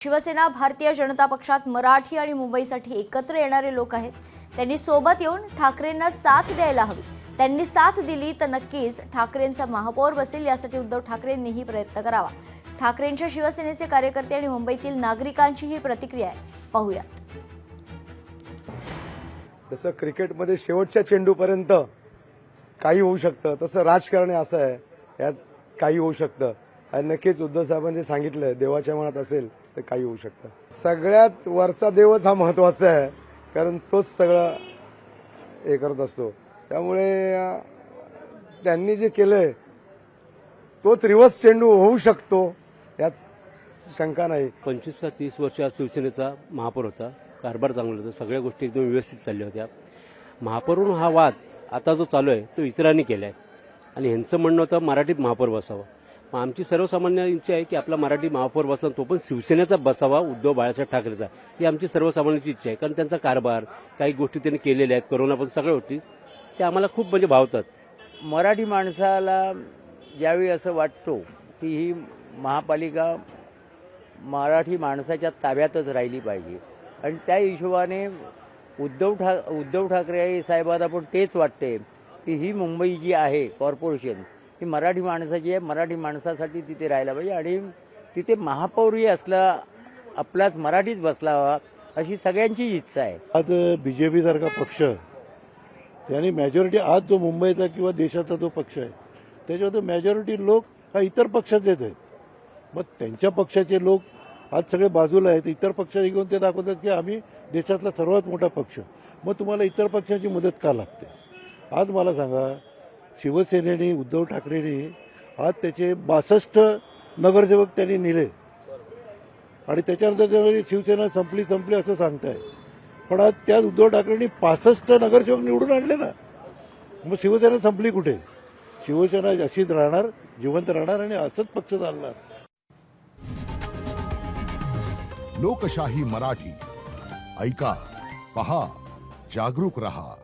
शिवसेना भारतीय जनता पक्षात मराठी आणि मुंबईसाठी एकत्र येणारे लोक आहेत। त्यांनी सोबत येऊन ठाकरेंना साथ द्यायला हवी। त्यांनी साथ दिली तर नक्कीच ठाकरेंचा महापौर बसेल। यासाठी उद्धव ठाकरेंनीही प्रयत्न करावा। ठाकरेंच्या शिवसेनेचे कार्यकर्ते आणि मुंबईतील नागरिकांची ही प्रतिक्रिया आहे, पाहूयात। जसं क्रिकेटमध्ये शेवटच्या चेंडूपर्यंत काही होऊ शकतं, तसं राजकारण असं आहे, यात काही होऊ शकतं। आणि नक्कीच उद्धव साहेबांनी सांगितलं, देवाच्या मनात असेल तर काही होऊ शकतं। सगळ्यात वरचा देवच हा महत्त्वाचा आहे, कारण तोच सगळं हे करत असतो। त्यामुळे त्यांनी जे केलंय तोच रिव्हर्स चेंडू होऊ शकतो, यात शंका नाही। 25 का 30 वर्ष शिवसेनेचा महापौर होता, कारभार चांगला होता, सगळ्या गोष्टी एकदम व्यवस्थित चालल्या होत्या। महापौरून हा वाद आता जो चालू आहे तो इतरांनी केलाय आणि ह्यांचं म्हणणं होतं मराठीत महापौर बसावा। आमची सर्वसामान्य इच्छा आहे की आपला मराठी महापौर बसला तो पण शिवसेनेचा बसावा, उद्धव बाळासाहेब ठाकरेचा। ही आमची सर्वसामान्यांची इच्छा आहे, कारण त्यांचा कारभार काही गोष्टी त्यांनी केलेल्या आहेत, कोरोनापासून सगळ्या गोष्टी त्या आम्हाला खूप म्हणजे भावतात। मराठी माणसाला ज्यावेळी असं वाटतो की ही महापालिका मराठी माणसाच्या ताब्यातच राहिली पाहिजे आणि त्या हिशोबाने उद्धव ठाकरे साहेबांना पण तेच वाटते की ही मुंबई जी आहे कॉर्पोरेशन ही मराठी माणसाची आहे, मराठी माणसासाठी तिथे राहायला पाहिजे आणि तिथे महापौरही असला आपलाच मराठीच बसला हवा अशी सगळ्यांची इच्छा आहे। आज बीजेपी सारखा पक्ष त्यांनी मेजॉरिटी आज जो मुंबईचा किंवा देशाचा जो पक्ष आहे त्याच्यावर मेजॉरिटी लोक हा इतर पक्षाचे आहेत। मग त्यांच्या पक्षाचे लोक आज सगळे बाजूला आहेत, इतर पक्षाचे घेऊन ते दाखवतात की आम्ही देशातला सर्वात मोठा पक्ष। मग तुम्हाला इतर पक्षाची मदत का लागते? आज मला सांगा, शिवसेनेने उद्धव ठाकरेंनी आज त्याचे 62 नगरसेवक त्यांनी नेले आणि त्याच्यानंतर शिवसेना संपली असं सांगताय, पण आज त्याच उद्धव ठाकरेंनी 65 नगरसेवक निवडून आणले ना। मग शिवसेना संपली कुठे? शिवसेना अशीच राहणार, जिवंत राहणार आणि असंच पक्ष चालणार। लोकशाही मराठी ऐका, पहा, जागरूक रहा।